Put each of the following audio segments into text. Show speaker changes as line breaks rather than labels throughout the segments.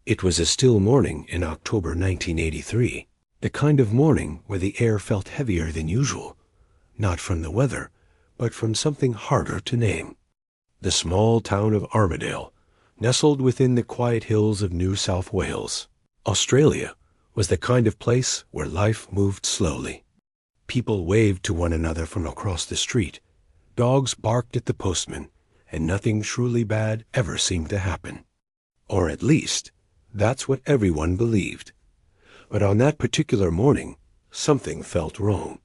It was a still morning in October 1983, the kind of morning where the air felt heavier than usual, not from the weather, but from something harder to name. The small town of Armidale, nestled within the quiet hills of New South Wales, Australia, was the kind of place where life moved slowly. People waved to one another from across the street, dogs barked at the postman, and nothing truly bad ever seemed to happen. Or at least, that's what everyone believed. But on that particular morning, something felt wrong.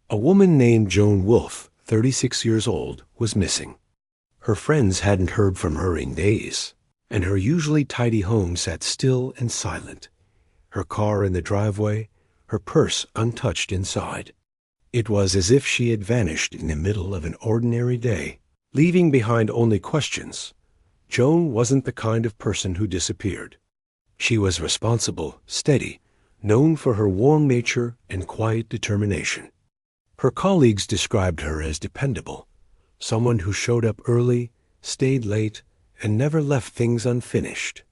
A woman named Joan Wolfe, 36 years old, was missing. Her friends hadn't heard from her in days, and her usually tidy home sat still and silent, her car in the driveway, her purse untouched inside. It was as if she had vanished in the middle of an ordinary day, leaving behind only questions. Joan wasn't the kind of person who disappeared. She was responsible, steady, known for her warm nature and quiet determination. Her colleagues described her as dependable, someone who showed up early, stayed late, and never left things unfinished.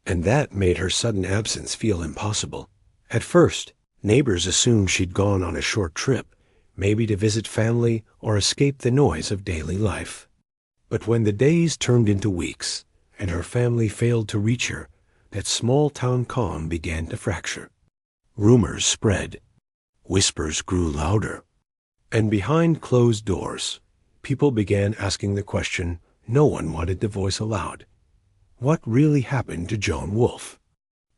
And that made her sudden absence feel impossible. At first, neighbors assumed she'd gone on a short trip, maybe to visit family or escape the noise of daily life. But when the days turned into weeks, and her family failed to reach her, that small-town calm began to fracture. Rumors spread. Whispers grew louder. And behind closed doors, people began asking the question no one wanted to voice aloud. What really happened to Joan Wolfe?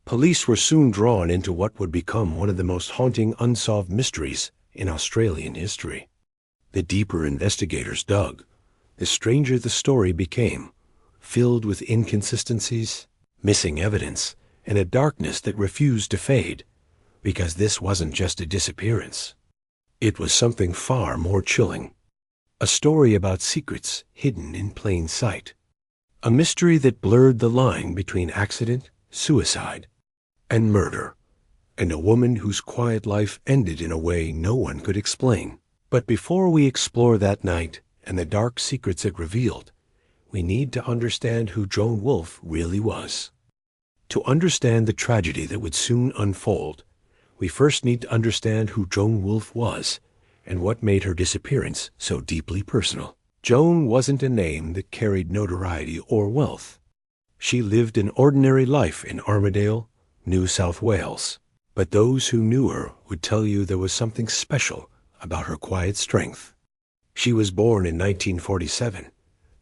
Police were soon drawn into what would become one of the most haunting unsolved mysteries in Australian history. The deeper investigators dug, the stranger the story became, filled with inconsistencies, missing evidence, and a darkness that refused to fade, because this wasn't just a disappearance. It was something far more chilling. A story about secrets hidden in plain sight. A mystery that blurred the line between accident, suicide, and murder. And a woman whose quiet life ended in a way no one could explain. But before we explore that night and the dark secrets it revealed, we need to understand who Joan Wolfe really was. To understand the tragedy that would soon unfold, we first need to understand who Joan Wolfe was and what made her disappearance so deeply personal. Joan wasn't a name that carried notoriety or wealth. She lived an ordinary life in Armidale, New South Wales. But those who knew her would tell you there was something special about her quiet strength. She was born in 1947,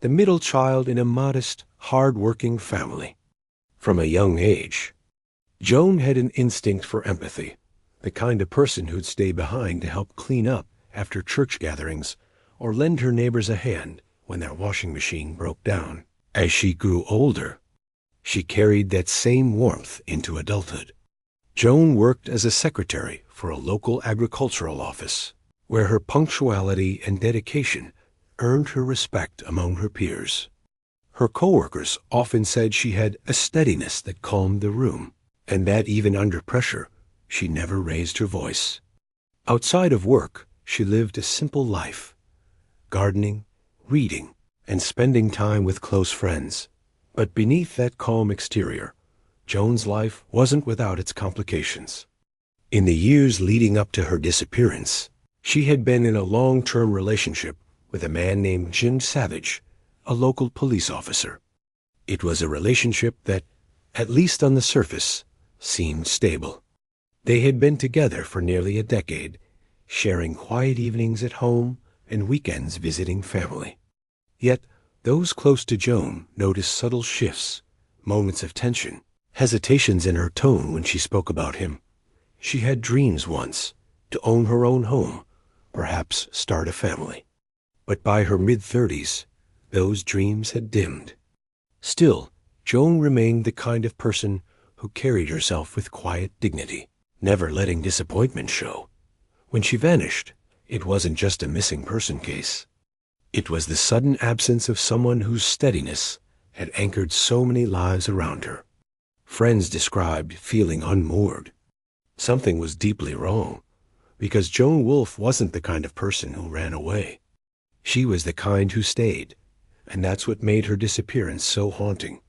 the middle child in a modest, hard-working family. From a young age, Joan had an instinct for empathy, the kind of person who'd stay behind to help clean up after church gatherings or lend her neighbors a hand when their washing machine broke down. As she grew older, she carried that same warmth into adulthood. Joan worked as a secretary for a local agricultural office, where her punctuality and dedication earned her respect among her peers. Her coworkers often said she had a steadiness that calmed the room, and that even under pressure, she never raised her voice. Outside of work, she lived a simple life, gardening, reading, and spending time with close friends. But beneath that calm exterior, Joan's life wasn't without its complications. In the years leading up to her disappearance, she had been in a long-term relationship with a man named Jim Savage, a local police officer. It was a relationship that, at least on the surface, seemed stable. They had been together for nearly a decade, sharing quiet evenings at home and weekends visiting family. Yet, those close to Joan noticed subtle shifts, moments of tension, hesitations in her tone when she spoke about him. She had dreams once, to own her own home, perhaps start a family. But by her mid-30s, those dreams had dimmed. Still, Joan remained the kind of person who carried herself with quiet dignity, never letting disappointment show. When she vanished, it wasn't just a missing person case. It was the sudden absence of someone whose steadiness had anchored so many lives around her. Friends described feeling unmoored. Something was deeply wrong, because Joan Wolfe wasn't the kind of person who ran away. She was the kind who stayed, and that's what made her disappearance so haunting.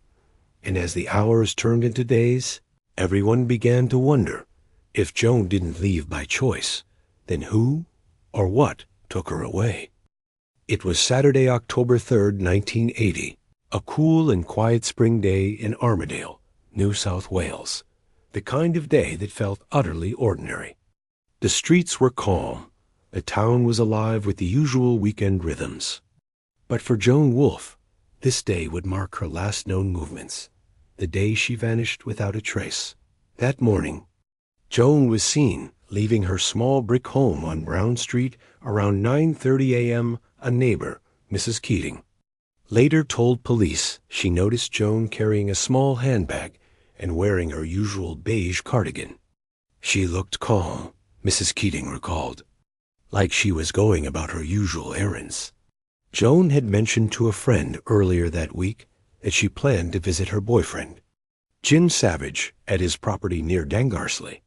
And as the hours turned into days, everyone began to wonder, if Joan didn't leave by choice, then who or what took her away? It was Saturday, October 3rd, 1980, a cool and quiet spring day in Armidale, New South Wales, the kind of day that felt utterly ordinary. The streets were calm. The town was alive with the usual weekend rhythms. But for Joan Wolfe, this day would mark her last known movements, the day she vanished without a trace. That morning, Joan was seen leaving her small brick home on Brown Street around 9:30 a.m. A neighbor, Mrs. Keating, later told police she noticed Joan carrying a small handbag and wearing her usual beige cardigan. She looked calm, Mrs. Keating recalled, like she was going about her usual errands. Joan had mentioned to a friend earlier that week that she planned to visit her boyfriend, Jim Savage, at his property near Dangarsley,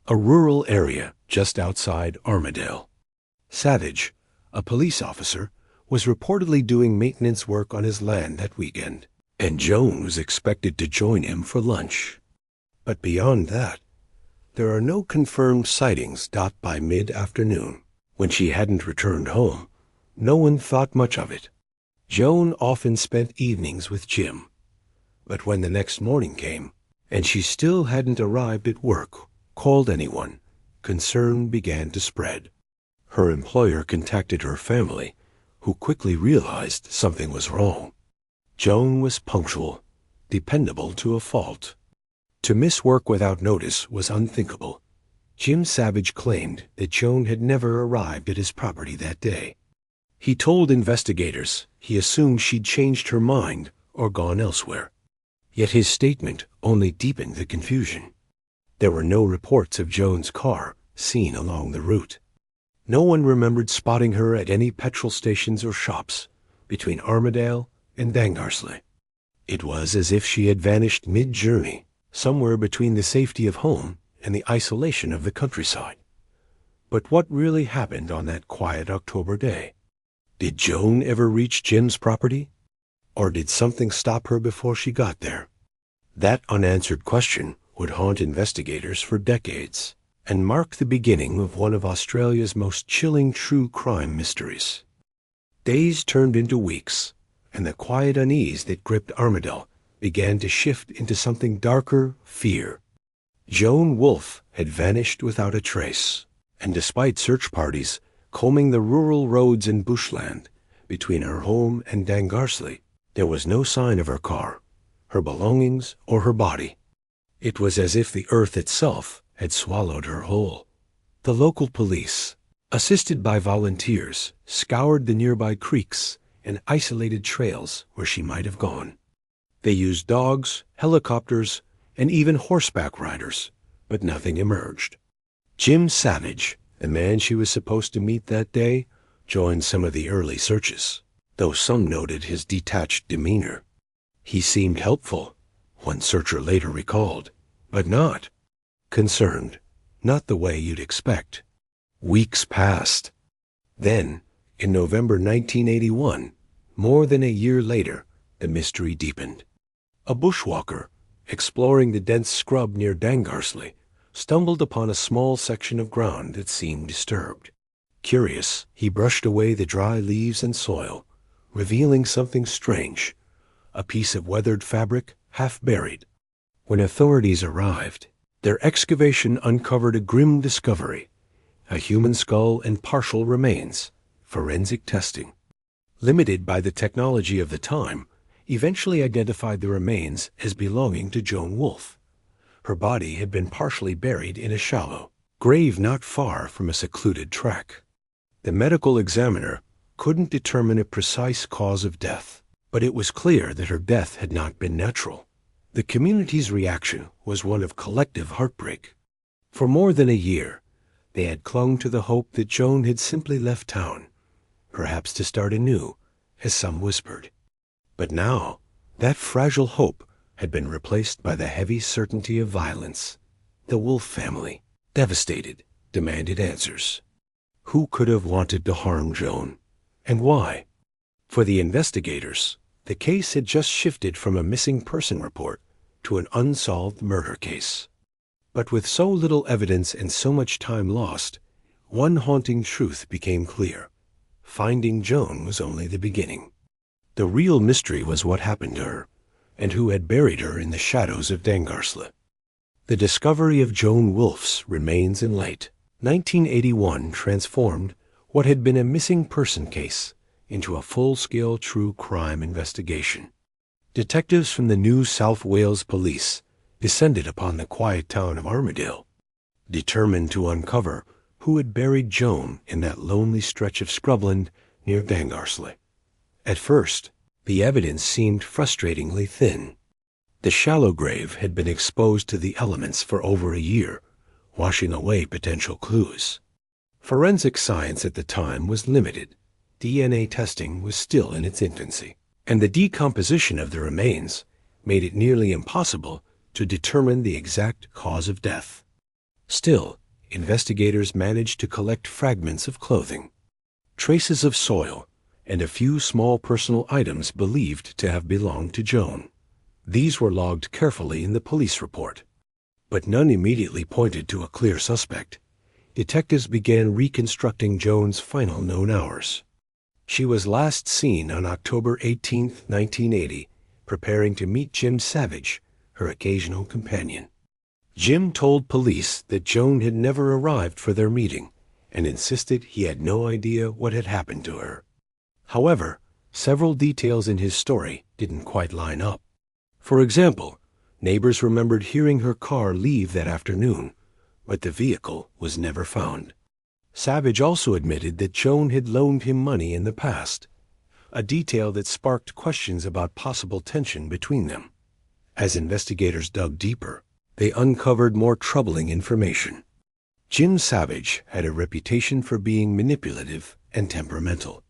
a rural area just outside Armidale. Savage, a police officer, was reportedly doing maintenance work on his land that weekend, and Joan was expected to join him for lunch. But beyond that, there are no confirmed sightings. By mid-afternoon, when she hadn't returned home, no one thought much of it. Joan often spent evenings with Jim, but when the next morning came, and she still hadn't arrived at work, called anyone, concern began to spread. Her employer contacted her family, who quickly realized something was wrong. Joan was punctual, dependable to a fault. To miss work without notice was unthinkable. Jim Savage claimed that Joan had never arrived at his property that day. He told investigators he assumed she'd changed her mind or gone elsewhere. Yet his statement only deepened the confusion. There were no reports of Joan's car seen along the route. No one remembered spotting her at any petrol stations or shops between Armidale and Dangarsley. It was as if she had vanished mid-journey, somewhere between the safety of home and the isolation of the countryside. But what really happened on that quiet October day? Did Joan ever reach Jim's property? Or did something stop her before she got there? That unanswered question would haunt investigators for decades and mark the beginning of one of Australia's most chilling true crime mysteries. Days turned into weeks, and the quiet unease that gripped Armidale began to shift into something darker: fear. Joan Wolfe had vanished without a trace, and despite search parties combing the rural roads and bushland between her home and Dangarsley, there was no sign of her car, her belongings, or her body. It was as if the earth itself had swallowed her whole. The local police, assisted by volunteers, scoured the nearby creeks and isolated trails where she might have gone. They used dogs, helicopters, and even horseback riders, but nothing emerged. Jim Savage, the man she was supposed to meet that day, joined some of the early searches, though some noted his detached demeanor. He seemed helpful, one searcher later recalled, but not concerned, not the way you'd expect. Weeks passed. Then, in November 1981, more than a year later, the mystery deepened. A bushwalker, exploring the dense scrub near Dangarsley, stumbled upon a small section of ground that seemed disturbed. Curious, he brushed away the dry leaves and soil, revealing something strange, a piece of weathered fabric half buried. When authorities arrived, their excavation uncovered a grim discovery: a human skull and partial remains. Forensic testing, limited by the technology of the time, eventually identified the remains as belonging to Joan Wolfe. Her body had been partially buried in a shallow grave not far from a secluded track. The medical examiner couldn't determine a precise cause of death, but it was clear that her death had not been natural. The community's reaction was one of collective heartbreak. For more than a year, they had clung to the hope that Joan had simply left town, perhaps to start anew, as some whispered. But now, that fragile hope had been replaced by the heavy certainty of violence. The Wolfe family, devastated, demanded answers. Who could have wanted to harm Joan, and why? For the investigators, The case had just shifted from a missing person report to an unsolved murder case. But with so little evidence and so much time lost, one haunting truth became clear. Finding Joan was only the beginning. The real mystery was what happened to her, and who had buried her in the shadows of Dangarsle. The discovery of Joan Wolfe's remains in light. 1981 transformed what had been a missing person case into a full-scale true crime investigation. Detectives from the New South Wales Police descended upon the quiet town of Armadale, determined to uncover who had buried Joan in that lonely stretch of scrubland near Dangarsle. At first, the evidence seemed frustratingly thin. The shallow grave had been exposed to the elements for over a year, washing away potential clues. Forensic science at the time was limited. DNA testing was still in its infancy, and the decomposition of the remains made it nearly impossible to determine the exact cause of death. Still, investigators managed to collect fragments of clothing, traces of soil, and a few small personal items believed to have belonged to Joan. These were logged carefully in the police report, but none immediately pointed to a clear suspect. Detectives began reconstructing Joan's final known hours. She was last seen on October 18, 1980, preparing to meet Jim Savage, her occasional companion. Jim told police that Joan had never arrived for their meeting and insisted he had no idea what had happened to her. However, several details in his story didn't quite line up. For example, neighbors remembered hearing her car leave that afternoon, but the vehicle was never found. Savage also admitted that Joan had loaned him money in the past, a detail that sparked questions about possible tension between them. As investigators dug deeper, they uncovered more troubling information. Jim Savage had a reputation for being manipulative and temperamental.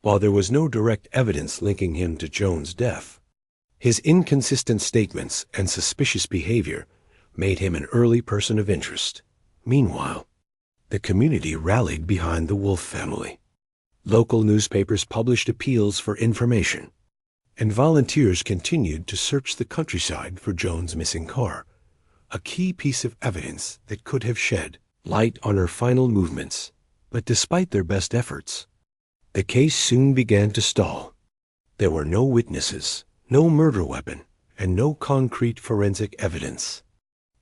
While there was no direct evidence linking him to Joan's death, his inconsistent statements and suspicious behavior made him an early person of interest. Meanwhile, the community rallied behind the Wolfe family. Local newspapers published appeals for information, and volunteers continued to search the countryside for Joan's missing car, a key piece of evidence that could have shed light on her final movements. But despite their best efforts, the case soon began to stall. There were no witnesses, no murder weapon, and no concrete forensic evidence.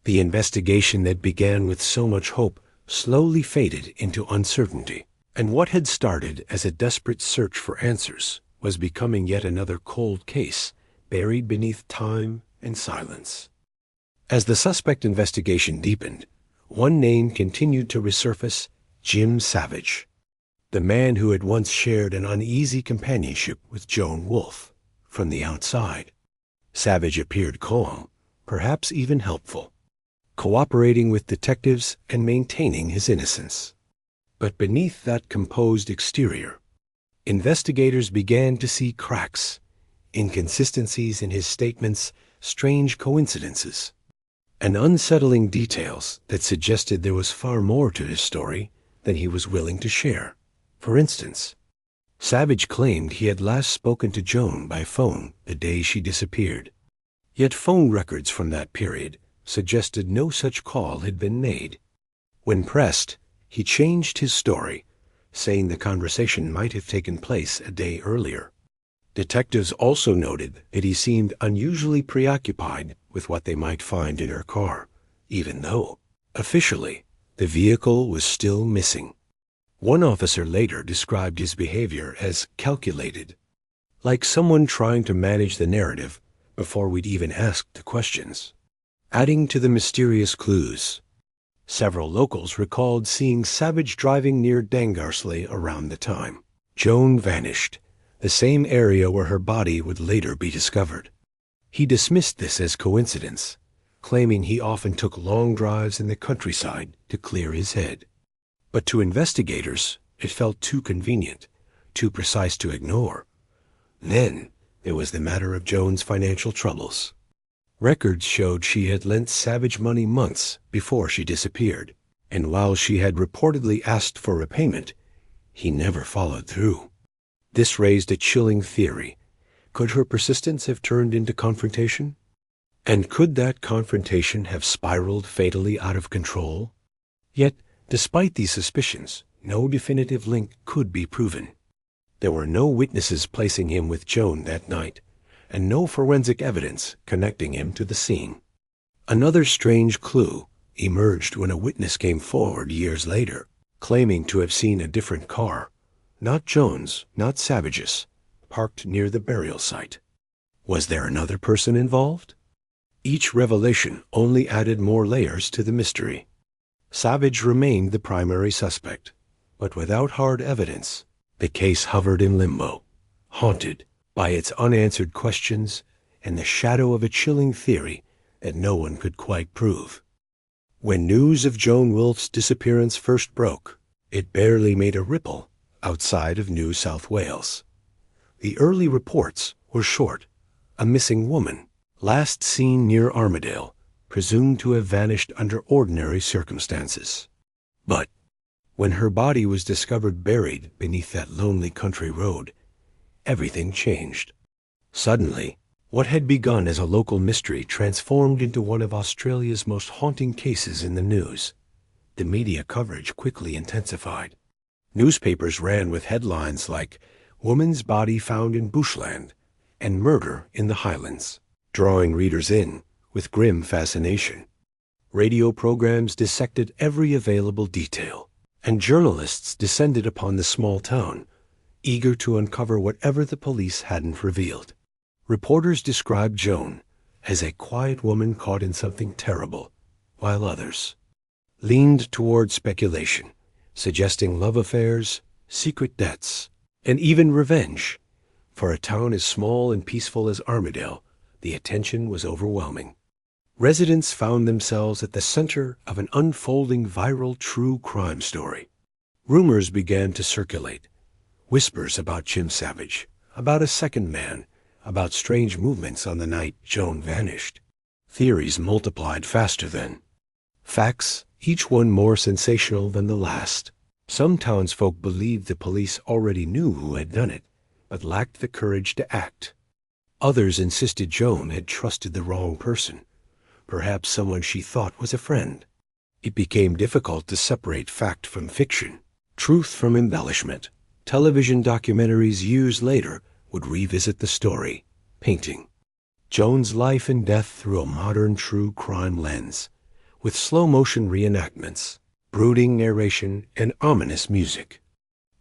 The investigation that began with so much hope slowly faded into uncertainty, and what had started as a desperate search for answers was becoming yet another cold case buried beneath time and silence. As the suspect investigation deepened, one name continued to resurface: Jim Savage, the man who had once shared an uneasy companionship with Joan Wolfe. From the outside, Savage appeared calm, perhaps even helpful, cooperating with detectives and maintaining his innocence. But beneath that composed exterior, investigators began to see cracks, inconsistencies in his statements, strange coincidences, and unsettling details that suggested there was far more to his story than he was willing to share. For instance, Savage claimed he had last spoken to Joan by phone the day she disappeared. Yet phone records from that period suggested no such call had been made. When pressed, he changed his story, saying the conversation might have taken place a day earlier. Detectives also noted that he seemed unusually preoccupied with what they might find in her car, even though, officially, the vehicle was still missing. One officer later described his behavior as calculated, like someone trying to manage the narrative before we'd even asked the questions. Adding to the mysterious clues, several locals recalled seeing Savage driving near Dangarsle around the time Joan vanished, the same area where her body would later be discovered. He dismissed this as coincidence, claiming he often took long drives in the countryside to clear his head. But to investigators, it felt too convenient, too precise to ignore. Then there was the matter of Joan's financial troubles. Records showed she had lent Savage money months before she disappeared, and while she had reportedly asked for repayment, he never followed through. This raised a chilling theory. Could her persistence have turned into confrontation? And could that confrontation have spiraled fatally out of control? Yet, despite these suspicions, no definitive link could be proven. There were no witnesses placing him with Joan that night, and no forensic evidence connecting him to the scene. Another strange clue emerged when a witness came forward years later, claiming to have seen a different car, not Joan's, not Savage's, parked near the burial site. Was there another person involved? Each revelation only added more layers to the mystery. Savage remained the primary suspect, but without hard evidence, the case hovered in limbo, haunted by its unanswered questions and the shadow of a chilling theory that no one could quite prove. When news of Joan Wolfe's disappearance first broke, it barely made a ripple outside of New South Wales. The early reports were short: a missing woman, last seen near Armadale, presumed to have vanished under ordinary circumstances. But when her body was discovered buried beneath that lonely country road, everything changed. Suddenly, what had begun as a local mystery transformed into one of Australia's most haunting cases in the news. The media coverage quickly intensified. Newspapers ran with headlines like "Woman's Body Found in Bushland" and "Murder in the Highlands," drawing readers in with grim fascination. Radio programs dissected every available detail, and journalists descended upon the small town, eager to uncover whatever the police hadn't revealed. Reporters described Joan as a quiet woman caught in something terrible, while others leaned toward speculation, suggesting love affairs, secret debts, and even revenge. For a town as small and peaceful as Armadale, the attention was overwhelming. Residents found themselves at the center of an unfolding viral true crime story. Rumors began to circulate. Whispers about Jim Savage, about a second man, about strange movements on the night Joan vanished. Theories multiplied faster then. Facts, each one more sensational than the last. Some townsfolk believed the police already knew who had done it, but lacked the courage to act. Others insisted Joan had trusted the wrong person, perhaps someone she thought was a friend. It became difficult to separate fact from fiction, truth from embellishment. Television documentaries years later would revisit the story, painting Joan's life and death through a modern true crime lens, with slow-motion reenactments, brooding narration, and ominous music.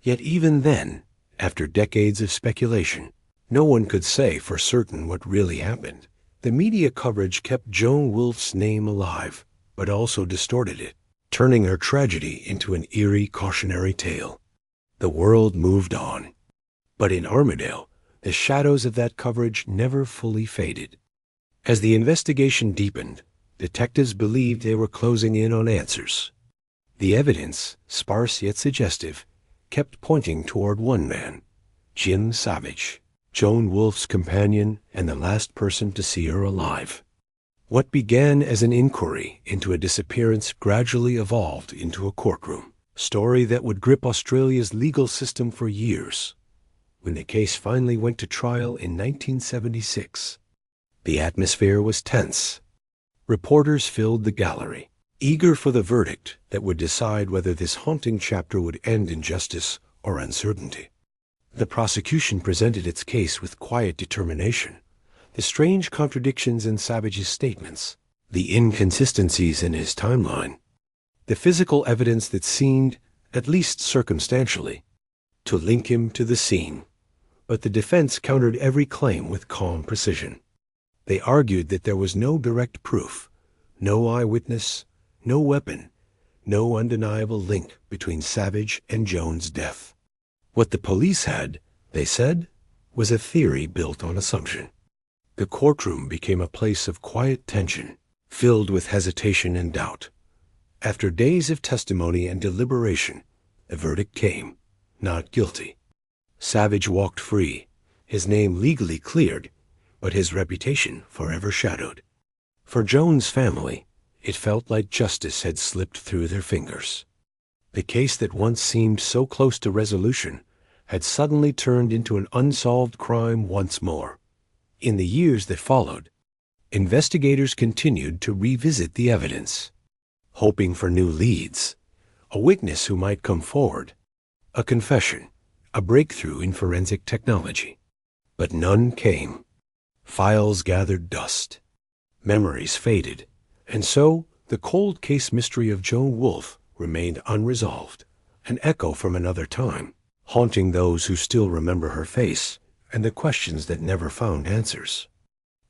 Yet even then, after decades of speculation, no one could say for certain what really happened. The media coverage kept Joan Wolfe's name alive, but also distorted it, turning her tragedy into an eerie cautionary tale. The world moved on. But in Armadale, the shadows of that coverage never fully faded. As the investigation deepened, detectives believed they were closing in on answers. The evidence, sparse yet suggestive, kept pointing toward one man, Jim Savage, Joan Wolfe's companion and the last person to see her alive. What began as an inquiry into a disappearance gradually evolved into a courtroom story that would grip Australia's legal system for years. When the case finally went to trial in 1976, the atmosphere was tense. Reporters filled the gallery, eager for the verdict that would decide whether this haunting chapter would end in justice or uncertainty. The prosecution presented its case with quiet determination. The strange contradictions in Savage's statements, the inconsistencies in his timeline, the physical evidence that seemed, at least circumstantially, to link him to the scene. But the defense countered every claim with calm precision. They argued that there was no direct proof, no eyewitness, no weapon, no undeniable link between Savage and Joan's death. What the police had, they said, was a theory built on assumption. The courtroom became a place of quiet tension, filled with hesitation and doubt. After days of testimony and deliberation, the verdict came, not guilty. Savage walked free, his name legally cleared, but his reputation forever shadowed. For Joan's family, it felt like justice had slipped through their fingers. The case that once seemed so close to resolution had suddenly turned into an unsolved crime once more. In the years that followed, investigators continued to revisit the evidence, hoping for new leads, a witness who might come forward, a confession, a breakthrough in forensic technology. But none came. Files gathered dust. Memories faded. And so, the cold case mystery of Joan Wolfe remained unresolved, an echo from another time, haunting those who still remember her face and the questions that never found answers.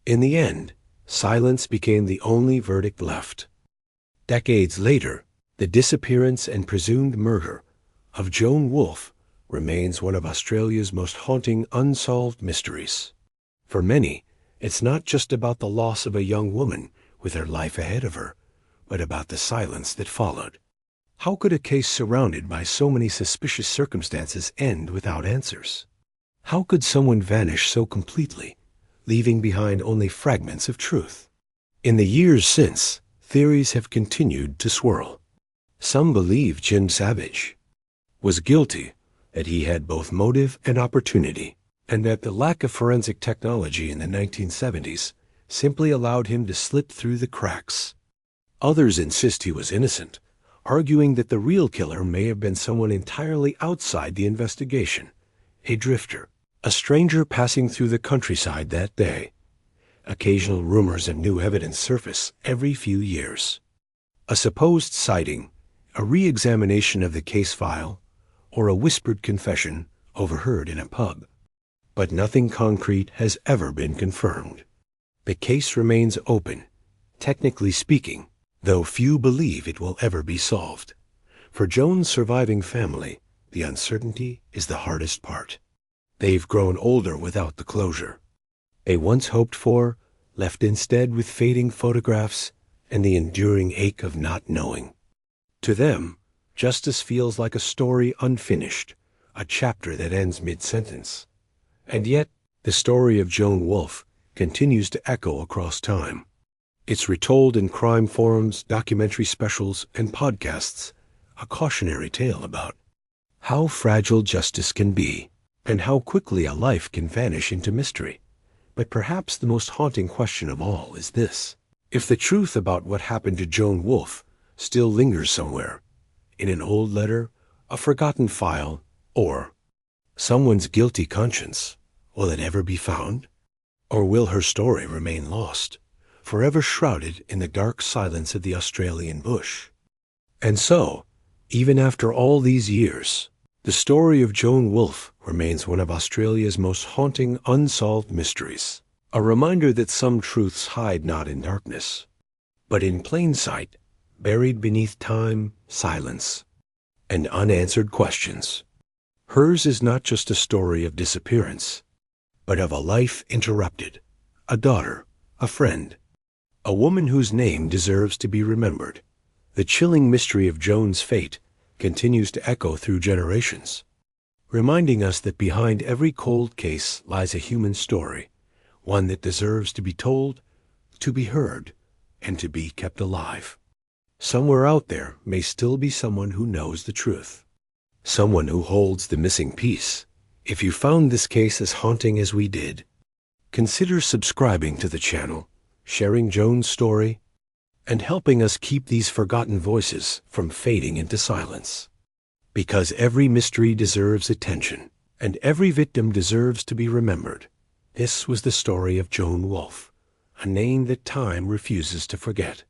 In the end, silence became the only verdict left. Decades later, the disappearance and presumed murder of Joan Wolfe remains one of Australia's most haunting unsolved mysteries. For many, it's not just about the loss of a young woman with her life ahead of her, but about the silence that followed. How could a case surrounded by so many suspicious circumstances end without answers? How could someone vanish so completely, leaving behind only fragments of truth? In the years since, theories have continued to swirl. Some believe Jim Savage was guilty, that he had both motive and opportunity, and that the lack of forensic technology in the 1970s simply allowed him to slip through the cracks. Others insist he was innocent, arguing that the real killer may have been someone entirely outside the investigation, a drifter, a stranger passing through the countryside that day. Occasional rumors and new evidence surface every few years. A supposed sighting, a re-examination of the case file, or a whispered confession overheard in a pub. But nothing concrete has ever been confirmed. The case remains open, technically speaking, though few believe it will ever be solved. For Joan's surviving family, the uncertainty is the hardest part. They've grown older without the closure they once hoped for, left instead with fading photographs and the enduring ache of not knowing. To them, justice feels like a story unfinished, a chapter that ends mid-sentence. And yet, the story of Joan Wolfe continues to echo across time. It's retold in crime forums, documentary specials, and podcasts, a cautionary tale about how fragile justice can be and how quickly a life can vanish into mystery. But perhaps the most haunting question of all is this: if the truth about what happened to Joan Wolfe still lingers somewhere, in an old letter, a forgotten file, or someone's guilty conscience, will it ever be found? Or will her story remain lost, forever shrouded in the dark silence of the Australian bush? And so, even after all these years, the story of Joan Wolfe remains one of Australia's most haunting unsolved mysteries, a reminder that some truths hide not in darkness, but in plain sight, buried beneath time, silence, and unanswered questions. Hers is not just a story of disappearance, but of a life interrupted, a daughter, a friend, a woman whose name deserves to be remembered. The chilling mystery of Joan's fate continues to echo through generations, reminding us that behind every cold case lies a human story, one that deserves to be told, to be heard, and to be kept alive. Somewhere out there may still be someone who knows the truth, someone who holds the missing piece. If you found this case as haunting as we did, consider subscribing to the channel, sharing Joan's story, and helping us keep these forgotten voices from fading into silence. Because every mystery deserves attention, and every victim deserves to be remembered. This was the story of Joan Wolfe, a name that time refuses to forget.